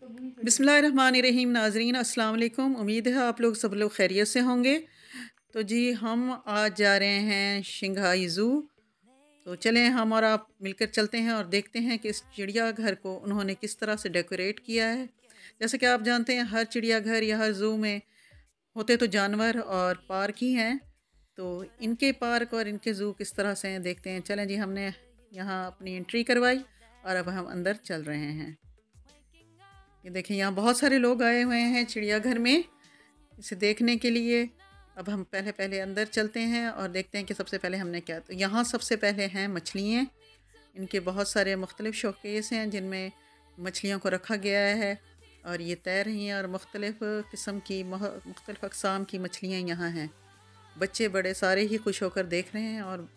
बिस्मिल्लाहिर्रहमानिर्रहीम। नाज़रीन अस्सलाम वालेकुम। उम्मीद है आप लोग सब लोग खैरियत से होंगे। तो जी हम आज जा रहे हैं शंघाई ज़ू। तो चलें हम और आप मिलकर चलते हैं और देखते हैं कि इस चिड़ियाघर को उन्होंने किस तरह से डेकोरेट किया है। जैसे कि आप जानते हैं हर चिड़ियाघर या हर ज़ू में होते तो जानवर और पार्क ही हैं। तो इनके पार्क और इनके ज़ू किस तरह से हैं देखते हैं। चलें जी, हमने यहाँ अपनी एंट्री करवाई और अब हम अंदर चल रहे हैं। ये देखिए यहाँ बहुत सारे लोग आए हुए हैं चिड़ियाघर में इसे देखने के लिए। अब हम पहले पहले अंदर चलते हैं और देखते हैं कि सबसे पहले हमने क्या। तो यहाँ सबसे पहले हैं मछलियाँ। इनके बहुत सारे मुख्तलिफ़ शोकेस हैं जिनमें मछलियों को रखा गया है और ये तैर रही हैं और मुख्तलिफ़ किस्म की मुख्तलिफ़ अक़साम की मछलियाँ यहाँ हैं। बच्चे बड़े सारे ही खुश होकर देख रहे हैं और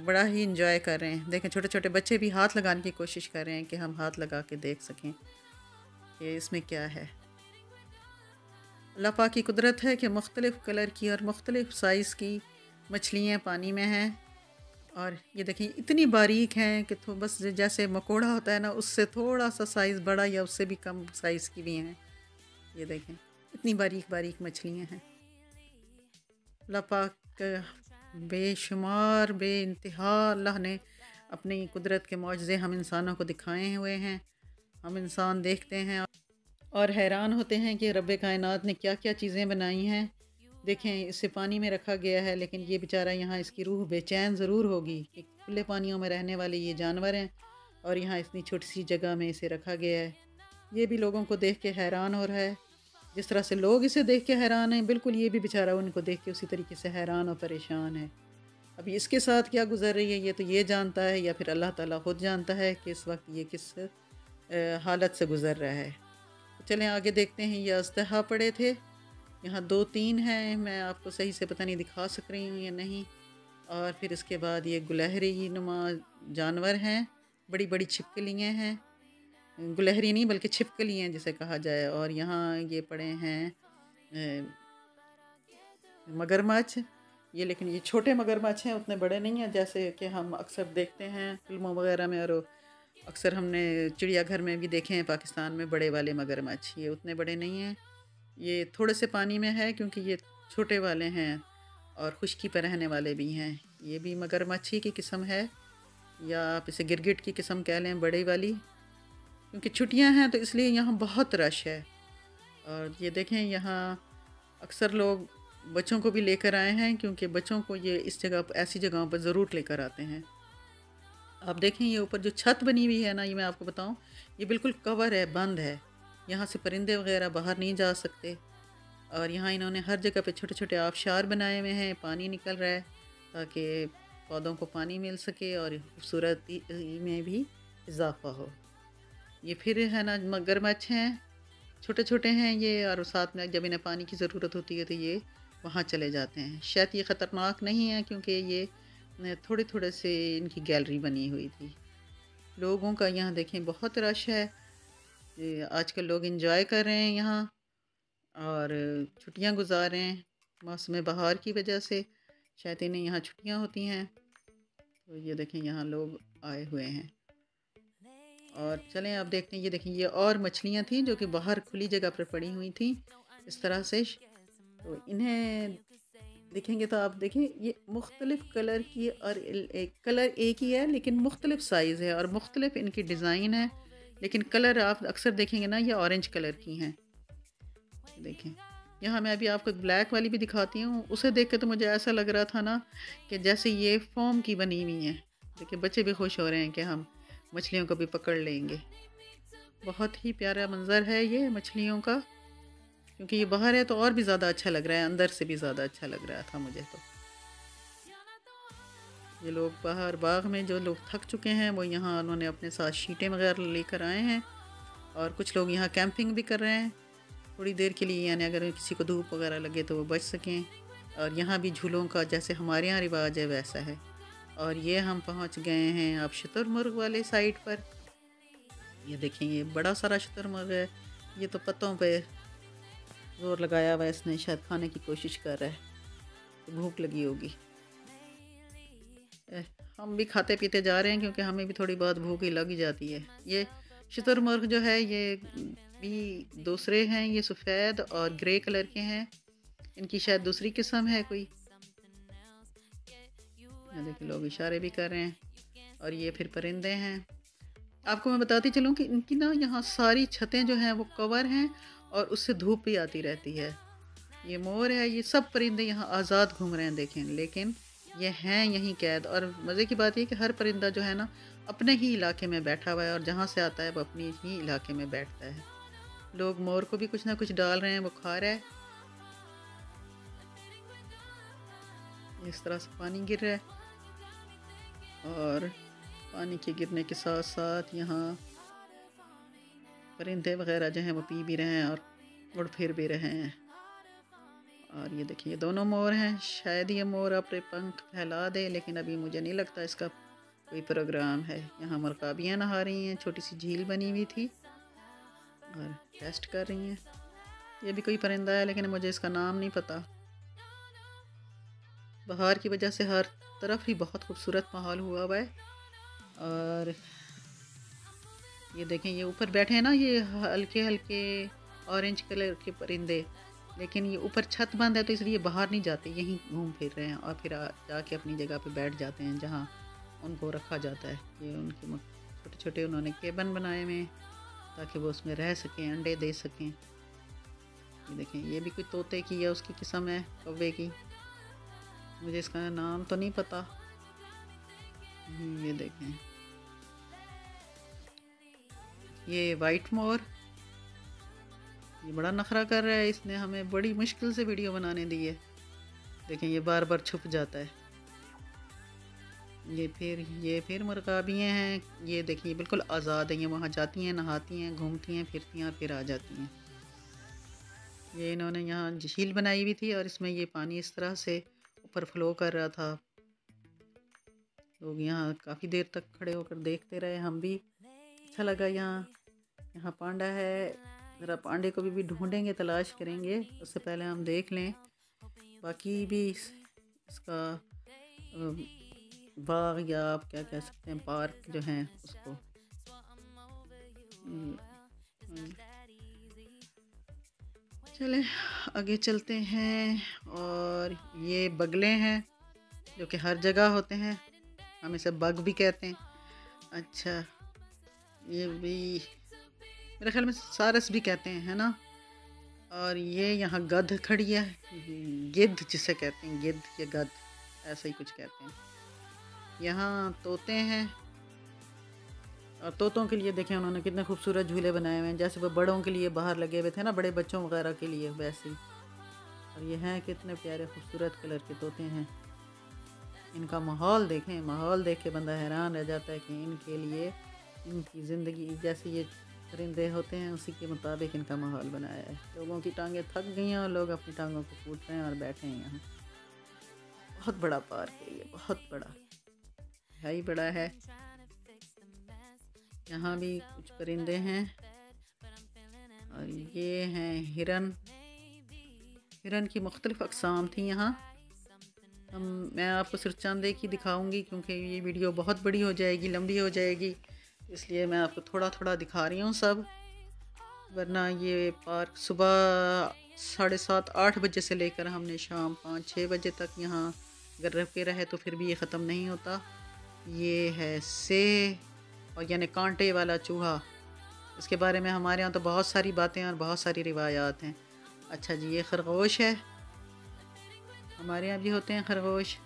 बड़ा ही इंजॉय कर रहे हैं। देखें छोटे छोटे बच्चे भी हाथ लगाने की कोशिश कर रहे हैं कि हम हाथ लगा के देख सकें कि इसमें क्या है। अल्लाह पाक की कुदरत है कि मुख्तलिफ़ कलर की और मुख्तलिफ़ साइज़ की मछलियाँ पानी में हैं। और ये देखिए इतनी बारीक हैं कि तो बस जैसे मकोड़ा होता है ना, उससे थोड़ा सा साइज़ बड़ा या उससे भी कम साइज़ की भी हैं। ये देखें इतनी बारीक बारीक मछलियाँ हैं। अल्लाह पाक बेशुमार बेइंतहा अल्लाह ने अपनी कुदरत के मौजज़े हम इंसानों को दिखाए हुए हैं। हम इंसान देखते हैं और हैरान होते हैं कि रब्बे कायनात ने क्या क्या चीज़ें बनाई हैं। देखें इसे पानी में रखा गया है लेकिन ये बेचारा यहाँ इसकी रूह बेचैन ज़रूर होगी कि खुले पानियों में रहने वाले ये जानवर हैं और यहाँ इतनी छोटी सी जगह में इसे रखा गया है। ये भी लोगों को देख के हैरान हो रहा है। जिस तरह से लोग इसे देख के हैरान हैं, बिल्कुल ये भी बेचारा उनको देख के उसी तरीके से हैरान और परेशान है। अभी इसके साथ क्या गुजर रही है ये तो ये जानता है या फिर अल्लाह ताला खुद जानता है कि इस वक्त ये किस हालत से गुज़र रहा है। तो चलें आगे देखते हैं। ये अजदहा पड़े थे, यहाँ 2-3 हैं, मैं आपको सही से पता नहीं दिखा सक रही हूँ या नहीं। और फिर इसके बाद ये गुलहरी नुमा जानवर हैं, बड़ी बड़ी छिपकलियाँ हैं। गुलहरी नहीं बल्कि छिपकलियाँ जिसे कहा जाए। और यहाँ ये पड़े हैं मगरमच्छ। ये लेकिन ये छोटे मगरमच्छ हैं, उतने बड़े नहीं हैं जैसे कि हम अक्सर देखते हैं फिल्मों वगैरह में। और अक्सर हमने चिड़ियाघर में भी देखे हैं पाकिस्तान में बड़े वाले मगरमच्छ। ये उतने बड़े नहीं हैं, ये थोड़े से पानी में है क्योंकि ये छोटे वाले हैं और खुश्की पर रहने वाले भी हैं। ये भी मगरमच्छ ही की किस्म है या आप इसे गिरगिट की किस्म कह लें, बड़ी वाली। क्योंकि छुट्टियां हैं तो इसलिए यहाँ बहुत रश है। और ये देखें यहाँ अक्सर लोग बच्चों को भी लेकर आए हैं क्योंकि बच्चों को ये इस जगह ऐसी जगहों पर ज़रूर लेकर आते हैं। आप देखें ये ऊपर जो छत बनी हुई है ना, ये मैं आपको बताऊं, ये बिल्कुल कवर है, बंद है। यहाँ से परिंदे वगैरह बाहर नहीं जा सकते। और यहाँ इन्होंने हर जगह पे छोटे छोटे आबशार बनाए हुए हैं, पानी निकल रहा है ताकि पौधों को पानी मिल सके और खूबसूरती में भी इजाफा हो। ये फिर है ना मगरमच्छ हैं, छोटे छोटे हैं ये। और साथ में जब इन्हें पानी की ज़रूरत होती है तो ये वहाँ चले जाते हैं। शायद ये ख़तरनाक नहीं है क्योंकि ये थोड़े थोड़े से इनकी गैलरी बनी हुई थी। लोगों का यहाँ देखें बहुत रश है। आजकल लोग इंजॉय कर रहे हैं यहाँ और छुट्टियाँ गुजार रहे हैं मौसम बहार की वजह से। शायद इन्हें यहाँ छुट्टियाँ होती हैं। तो ये देखें यहाँ लोग आए हुए हैं। और चलें आप देखते हैं, ये देखें ये और मछलियाँ थी जो कि बाहर खुली जगह पर पड़ी हुई थी इस तरह से। तो इन्हें देखेंगे तो आप देखें ये मुख्तलिफ़ कलर की और एक कलर एक ही है लेकिन मुख्तलिफ़ साइज़ है और मुख्तलिफ़ इनकी डिज़ाइन है। लेकिन कलर आप अक्सर देखेंगे ना, ये ऑरेंज कलर की हैं। देखें यहाँ मैं अभी आपको ब्लैक वाली भी दिखाती हूँ। उसे देख के तो मुझे ऐसा लग रहा था ना कि जैसे ये फोम की बनी हुई हैं। देखिए बच्चे भी खुश हो रहे हैं कि हम मछलियों को भी पकड़ लेंगे। बहुत ही प्यारा मंज़र है ये मछलियों का। क्योंकि ये बाहर है तो और भी ज़्यादा अच्छा लग रहा है, अंदर से भी ज़्यादा अच्छा लग रहा था मुझे तो। ये लोग बाहर बाग में जो लोग थक चुके हैं वो यहाँ उन्होंने अपने साथ शीटें वगैरह लेकर आए हैं। और कुछ लोग यहाँ कैंपिंग भी कर रहे हैं थोड़ी देर के लिए, यानी अगर किसी को धूप वगैरह लगे तो वो बच सकें। और यहाँ भी झूलों का जैसे हमारे यहाँ रिवाज है वैसा है। और ये हम पहुँच गए हैं अब शुतुरमुर्ग वाले साइड पर। ये देखें ये बड़ा सारा शुतुरमुर्ग है। ये तो पत्तों पे ज़ोर लगाया हुआ है इसने, शायद खाने की कोशिश कर रहा है, तो भूख लगी होगी। हम भी खाते पीते जा रहे हैं क्योंकि हमें भी थोड़ी बहुत भूख ही लग ही जाती है। ये शुतुरमुर्ग जो है ये भी दूसरे हैं, ये सफ़ेद और ग्रे कलर के हैं। इनकी शायद दूसरी किस्म है कोई। ये देखिए लोग इशारे भी कर रहे हैं। और ये फिर परिंदे हैं। आपको मैं बताती चलूँ कि इनकी ना यहाँ सारी छतें जो हैं वो कवर हैं और उससे धूप भी आती रहती है। ये मोर है, ये सब परिंदे यहाँ आज़ाद घूम रहे हैं देखें, लेकिन ये हैं यहीं कैद। और मज़े की बात ये कि हर परिंदा जो है ना अपने ही इलाके में बैठा हुआ है और जहाँ से आता है वो अपनी ही इलाके में बैठता है। लोग मोर को भी कुछ ना कुछ डाल रहे हैं, वो खा रहा है। इस तरह से पानी गिर रहा है और पानी के गिरने के साथ साथ यहाँ परिंदे वगैरह जो हैं वो पी भी रहे हैं और उड़ फिर भी रहे हैं। और ये देखिए ये दोनों मोर हैं। शायद ये मोर अपने पंख फैला दे, लेकिन अभी मुझे नहीं लगता इसका कोई प्रोग्राम है। यहाँ मरकाबियाँ नहा रही हैं, छोटी सी झील बनी हुई थी और टेस्ट कर रही हैं। ये भी कोई परिंदा है लेकिन मुझे इसका नाम नहीं पता। बहार की वजह से हर तरफ ही बहुत खूबसूरत माहौल हुआ हुआ है। और ये देखें ये ऊपर बैठे हैं ना, ये हल्के हल्के ऑरेंज कलर के परिंदे, लेकिन ये ऊपर छत बंद है तो इसलिए बाहर नहीं जाते, यहीं घूम फिर रहे हैं और फिर जाके अपनी जगह पे बैठ जाते हैं जहाँ उनको रखा जाता है। ये उनके छोटे छोटे उन्होंने केबन बनाए हुए हैं ताकि वो उसमें रह सकें, अंडे दे सकें। ये देखें ये भी कोई तोते की या उसकी किस्म है, कौवे की, मुझे इसका नाम तो नहीं पता। ये देखें ये वाइट मोर, ये बड़ा नखरा कर रहा है, इसने हमें बड़ी मुश्किल से वीडियो बनाने दी है। देखें ये बार बार छुप जाता है। ये फिर मरकाबियाँ हैं। ये देखिए बिल्कुल आज़ाद हैं, ये वहाँ जाती हैं, नहाती हैं, घूमती हैं, फिरती हैं और फिर आ जाती हैं। ये इन्होंने यहाँ झील बनाई हुई थी और इसमें ये पानी इस तरह से ऊपर फ्लो कर रहा था। लोग यहाँ काफ़ी देर तक खड़े होकर देखते रहे, हम भी। अच्छा लगा। यहाँ पांडा है, ज़रा पांडे को भी ढूंढेंगे, तलाश करेंगे। उससे पहले हम देख लें बाकी भी इसका बाग या आप क्या कह सकते हैं पार्क जो हैं उसको। चले आगे चलते हैं। और ये बगले हैं जो कि हर जगह होते हैं, हम इसे बग भी कहते हैं। अच्छा ये भी मेरे ख्याल में सारस भी कहते हैं, है ना। और ये यहाँ गध खड़ी है, गिद्ध जिसे कहते हैं, गिद्ध या गध ऐसा ही कुछ कहते हैं। यहाँ तोते हैं और तोतों के लिए देखें उन्होंने कितने खूबसूरत झूले बनाए हुए हैं, जैसे वो बड़ों के लिए बाहर लगे हुए थे ना, बड़े बच्चों वगैरह के लिए, वैसे ही। और ये हैं कितने प्यारे खूबसूरत कलर के तोते हैं। इनका माहौल देखें, माहौल देख के बंदा हैरान रह जाता है कि इनके लिए इनकी ज़िंदगी जैसे ये परिंदे होते हैं उसी के मुताबिक इनका माहौल बनाया है। लोगों की टांगें थक गई हैं और लोग अपनी टांगों को कूट रहे हैं और बैठे हैं यहाँ। बहुत बड़ा पार्क है ये, बहुत बड़ा है ही बड़ा है। यहाँ भी कुछ परिंदे हैं और ये हैं हिरन। हिरन की मुख्तलिफ़ अक़साम थी यहाँ। मैं आपको सिर्फ चंद एक ही दिखाऊंगी क्योंकि ये वीडियो बहुत बड़ी हो जाएगी, लंबी हो जाएगी, इसलिए मैं आपको थोड़ा थोड़ा दिखा रही हूँ सब। वरना ये पार्क सुबह 7:30-8 बजे से लेकर हमने शाम 5-6 बजे तक यहाँ अगर रुके रहे तो फिर भी ये ख़त्म नहीं होता। ये है से और यानी कांटे वाला चूहा। इसके बारे में हमारे यहाँ तो बहुत सारी बातें और बहुत सारी रिवायात हैं। अच्छा जी ये खरगोश है, हमारे यहाँ भी होते हैं खरगोश।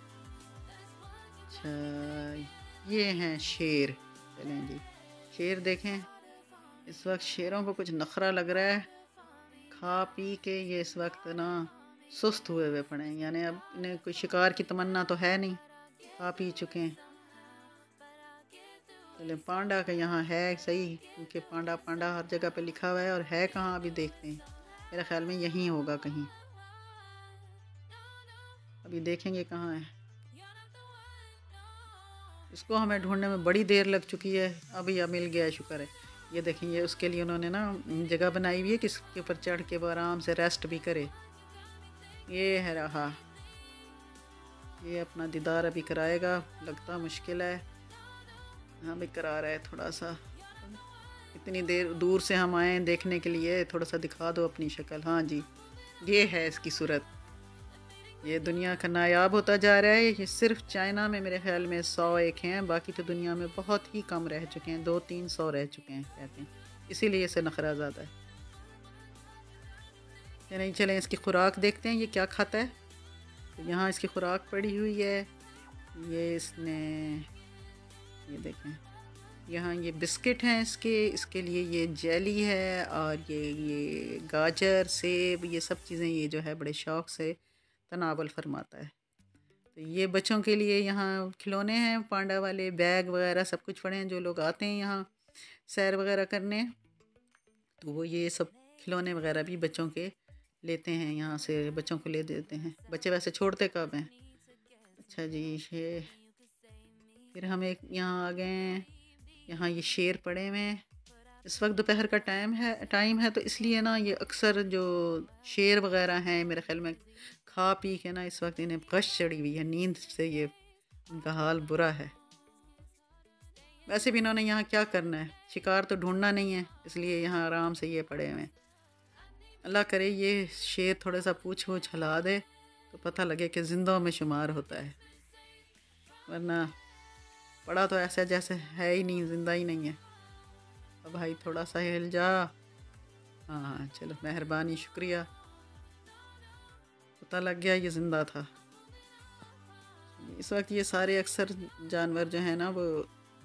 अच्छा ये हैं शेर। चलें जी शेर देखें। इस वक्त शेरों को कुछ नखरा लग रहा है, खा पी के ये इस वक्त ना सुस्त हुए हुए पड़े हैं, यानी अब इन्हें कोई शिकार की तमन्ना तो है नहीं, खा पी चुके हैं। चले पांडा का यहाँ है सही, क्योंकि पांडा पांडा हर जगह पे लिखा हुआ है, और है कहाँ अभी देखते हैं, मेरे ख्याल में यहीं होगा कहीं, अभी देखेंगे कहाँ है। इसको हमें ढूंढने में बड़ी देर लग चुकी है, अभी यह मिल गया है, शुक्र है। ये देखेंगे उसके लिए उन्होंने ना जगह बनाई हुई है कि इसके ऊपर चढ़ के वो आराम से रेस्ट भी करे। ये है रहा, ये अपना दीदार अभी कराएगा, लगता मुश्किल है, हाँ भी करा रहा है थोड़ा सा, इतनी देर दूर से हम आए देखने के लिए, थोड़ा सा दिखा दो अपनी शक्ल। हाँ जी, ये है इसकी सूरत। ये दुनिया का नायाब होता जा रहा है। ये सिर्फ चाइना में मेरे ख्याल में 101 हैं, बाकी तो दुनिया में बहुत ही कम रह चुके हैं, 200-300 रह चुके हैं कहते हैं, इसीलिए इसे नखरा ज़्यादा है। या नहीं, चलें इसकी खुराक देखते हैं ये क्या खाता है। तो यहाँ इसकी खुराक पड़ी हुई है। ये इसने, ये देखें, यहाँ ये बिस्किट हैं इसके लिए ये जेली है, और ये गाजर, सेब, ये सब चीज़ें ये जो है बड़े शौक़ से तनावल फरमाता है। तो ये बच्चों के लिए यहाँ खिलौने हैं, पांडा वाले बैग वगैरह सब कुछ पड़े हैं। जो लोग आते हैं यहाँ सैर वगैरह करने, तो वो ये सब खिलौने वगैरह भी बच्चों के लेते हैं, यहाँ से बच्चों को ले देते हैं। बच्चे वैसे छोड़ते कब हैं। अच्छा जी, ये फिर हम एक यहाँ आ गए हैं। यहाँ ये शेर पड़े हुए हैं। इस वक्त दोपहर का टाइम है तो इसलिए ना ये अक्सर जो शेर वगैरह हैं मेरे ख्याल में खा पी के ना इस वक्त इन्हें गश चढ़ी हुई है, नींद से ये इनका हाल बुरा है। वैसे भी इन्होंने यहाँ क्या करना है, शिकार तो ढूंढना नहीं है, इसलिए यहाँ आराम से ये पड़े हुए हैं। अल्लाह करे ये शेर थोड़ा सा पूछ वूछ हिला दे तो पता लगे कि जिंदों में शुमार होता है, वरना पड़ा तो ऐसा जैसे है ही नहीं, जिंदा ही नहीं है। अब भाई थोड़ा सा हिल जा। हाँ चलो, मेहरबानी, शुक्रिया, पता लग गया ये ज़िंदा था। इस वक्त ये सारे अक्सर जानवर जो हैं ना वो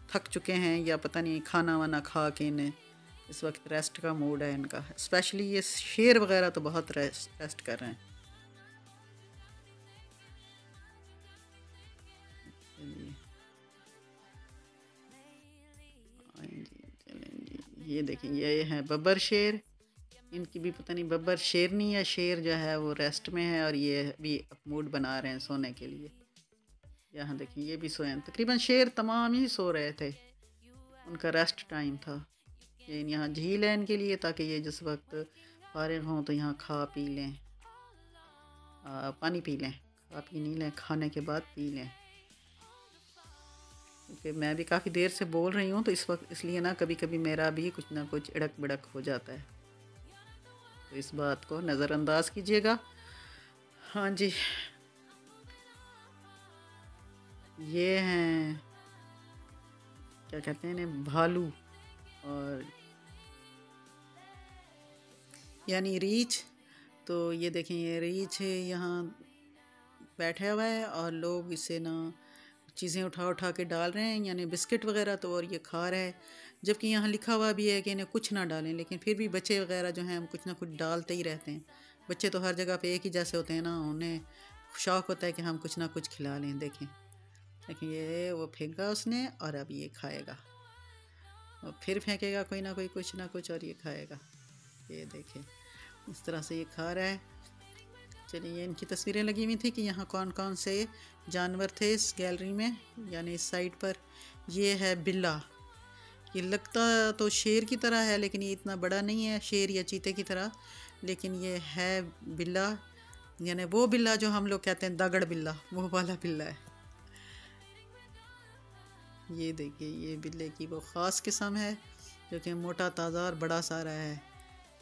थक चुके हैं, या पता नहीं खाना वाना खा के इन्हें इस वक्त रेस्ट का मूड है इनका। स्पेशली ये शेर वगैरह तो बहुत रेस्ट कर रहे हैं। ये देखें, ये है बब्बर शेर। इनकी भी पता नहीं बब्बर शेरनी या शेर जो है वो रेस्ट में है, और ये भी मूड बना रहे हैं सोने के लिए। यहाँ देखें, ये भी सोए हैं। तकरीबन शेर तमाम ही सो रहे थे, उनका रेस्ट टाइम था। ये यहाँ झील है इनके लिए, ताकि ये जिस वक्त फारिग हों तो यहाँ खा पी लें, पानी पी लें, खा पी नहीं लें, खाने के बाद पी लें। क्योंकि मैं भी काफ़ी देर से बोल रही हूँ तो इस वक्त इसलिए ना कभी कभी मेरा भी कुछ ना कुछ इड़क बिड़क हो जाता है, तो इस बात को नज़रअंदाज कीजिएगा। हाँ जी, ये हैं क्या कहते हैं इन्हें, भालू, और यानी रीछ। तो ये देखें, ये रीछ यहाँ बैठा हुआ है और लोग इसे ना चीज़ें उठा उठा के डाल रहे हैं, यानी बिस्किट वगैरह, तो और ये खा रहा है। जबकि यहाँ लिखा हुआ भी है कि इन्हें कुछ ना डालें, लेकिन फिर भी बच्चे वगैरह जो हैं हम कुछ ना कुछ डालते ही रहते हैं। बच्चे तो हर जगह पे एक ही जैसे होते हैं ना, उन्हें शौक़ होता है कि हम कुछ ना कुछ खिला लें। देखें देखें, ये वो फेंका उसने और अब ये खाएगा, और फिर फेंकेगा कोई ना कोई कुछ ना कुछ, और ये खाएगा। ये देखें इस तरह से ये खा रहा है। चलिए, इनकी तस्वीरें लगी हुई थी कि यहाँ कौन कौन से जानवर थे इस गैलरी में, यानी इस साइड पर। ये है बिल्ला। ये लगता तो शेर की तरह है, लेकिन ये इतना बड़ा नहीं है शेर या चीते की तरह, लेकिन ये है बिल्ला, यानी वो बिल्ला जो हम लोग कहते हैं दगड़ बिल्ला, वो वाला बिल्ला है। ये देखिए, ये बिल्ले की वो ख़ास किस्म है जो कि मोटा ताज़ा और बड़ा सारा है।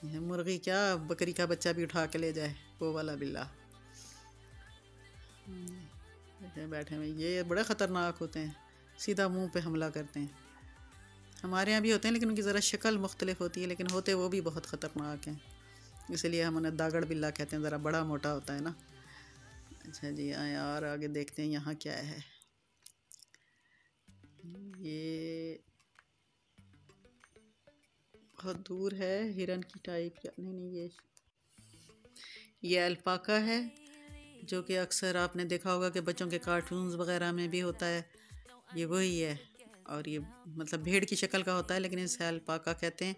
यह मुर्गी क्या, बकरी का बच्चा भी उठा के ले जाए, वो वाला बिल्ला। बैठे हुए, ये बड़े ख़तरनाक होते हैं, सीधा मुंह पे हमला करते हैं। हमारे यहाँ भी होते हैं, लेकिन उनकी ज़रा शक्ल मुख्तलिफ होती है, लेकिन होते वो भी बहुत ख़तरनाक हैं, इसलिए हम उन्हें दागड़ बिल्ला कहते हैं, ज़रा बड़ा मोटा होता है ना। अच्छा जी, आए और आगे देखते हैं यहाँ क्या है। ये बहुत दूर है, हिरन की टाइप या नहीं, ये अल्पाका है, जो कि अक्सर आपने देखा होगा कि बच्चों के कार्टून्स वगैरह में भी होता है। ये वही है, और ये मतलब भेड़ की शक्ल का होता है, लेकिन इसे अल्पाका कहते हैं,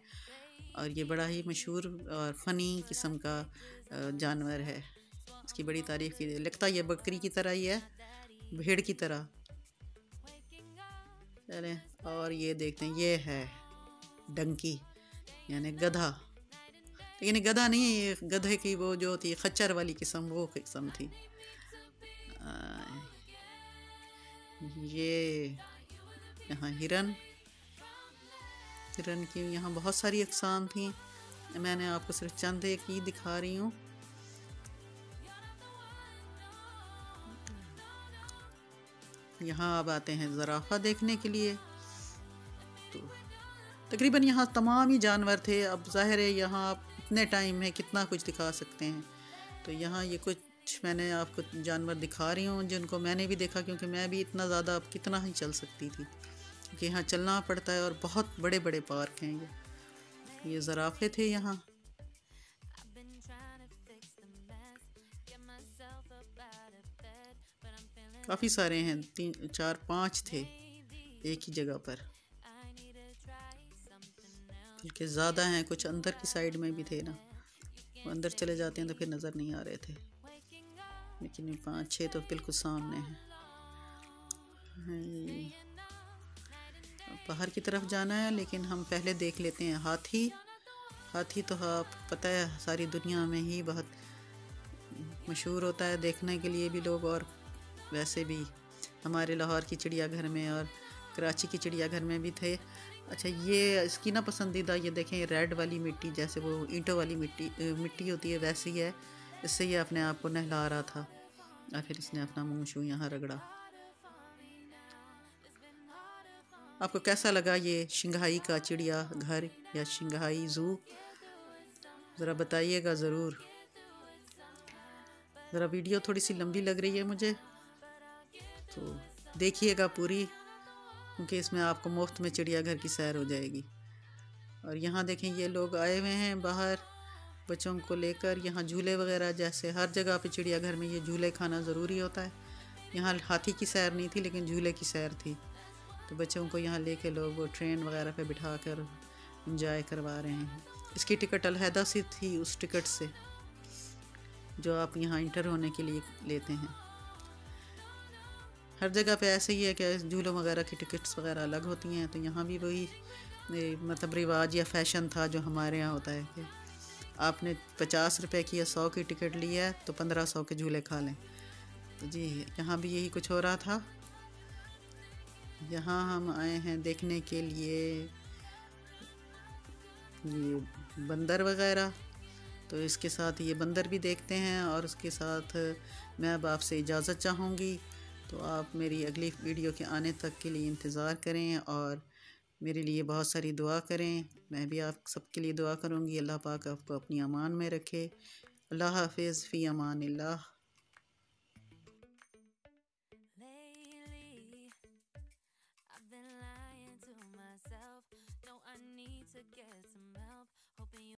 और ये बड़ा ही मशहूर और फ़नी किस्म का जानवर है। इसकी बड़ी तारीफ़ की, लगता ये बकरी की तरह ही है, भेड़ की तरह। चलें और ये देखते हैं, ये है डंकी यानी गधा, लेकिन गधा नहीं, ये गधे की वो जो होती है खच्चर वाली किस्म, वो किस्म थी। ये यहाँ हिरन, हिरन की यहाँ बहुत सारी अक़साम थी, मैंने आपको सिर्फ चंद एक ही दिखा रही हूँ। यहाँ अब आते हैं ज़राफ़ा देखने के लिए। तो तकरीबन यहाँ तमाम ही जानवर थे। अब ज़ाहिर है यहाँ आप इतने टाइम में कितना कुछ दिखा सकते हैं। तो यहाँ ये कुछ मैंने आपको जानवर दिखा रही हूँ जिनको मैंने भी देखा, क्योंकि मैं भी इतना ज़्यादा अब कितना ही चल सकती थी, क्योंकि यहाँ चलना पड़ता है और बहुत बड़े बड़े पार्क हैं ये ज़राफ़े थे यहाँ। काफ़ी सारे हैं, 3 4 5 थे एक ही जगह पर, बल्कि ज़्यादा हैं। कुछ अंदर की साइड में भी थे ना, वो अंदर चले जाते हैं तो फिर नज़र नहीं आ रहे थे, लेकिन ये 5 6 तो बिल्कुल सामने हैं। बाहर की तरफ जाना है, लेकिन हम पहले देख लेते हैं हाथी। हाथी तो आप पता है सारी दुनिया में ही बहुत मशहूर होता है, देखने के लिए भी लोग, और वैसे भी हमारे लाहौर की चिड़ियाघर में और कराची की चिड़ियाघर में भी थे। अच्छा, ये इसकी ना पसंदीदा, ये देखें रेड वाली मिट्टी, जैसे वो ईंटों वाली मिट्टी होती है वैसी है। इससे ये अपने आप को नहला रहा था और फिर इसने अपना मुँह छू यहाँ रगड़ा। आपको कैसा लगा ये शंघाई का चिड़िया घर या शंघाई ज़ू, ज़रा बताइएगा ज़रूर। ज़रा वीडियो थोड़ी सी लंबी लग रही है मुझे, तो देखिएगा पूरी, क्योंकि इसमें आपको मुफ्त में चिड़ियाघर की सैर हो जाएगी। और यहाँ देखें ये लोग आए हुए हैं बाहर बच्चों को लेकर। यहाँ झूले वगैरह, जैसे हर जगह पे चिड़ियाघर में ये झूले खाना ज़रूरी होता है। यहाँ हाथी की सैर नहीं थी, लेकिन झूले की सैर थी, तो बच्चों को यहाँ लेके लोग वो ट्रेन वगैरह पे बिठा कर इंजॉय करवा रहे हैं। इसकी टिकट अलहदा सी थी उस टिकट से जो आप यहाँ इंटर होने के लिए लेते हैं। हर जगह पे ऐसे ही है कि झूलों वगैरह की टिकट्स वगैरह अलग होती हैं, तो यहाँ भी वही मतलब रिवाज या फैशन था जो हमारे यहाँ होता है कि आपने 50 रुपए की या 100 की टिकट ली है तो 1500 के झूले खा लें। तो जी यहाँ भी यही कुछ हो रहा था। यहाँ हम आए हैं देखने के लिए ये बंदर वगैरह, तो इसके साथ ये बंदर भी देखते हैं। और उसके साथ मैं अब आपसे इजाज़त चाहूँगी, तो आप मेरी अगली वीडियो के आने तक के लिए इंतज़ार करें और मेरे लिए बहुत सारी दुआ करें। मैं भी आप सबके लिए दुआ करूँगी। अल्लाह पाक आपको अपनी अमान में रखे। अल्लाह हाफ़िज़, फ़ी अमानिल्लाह।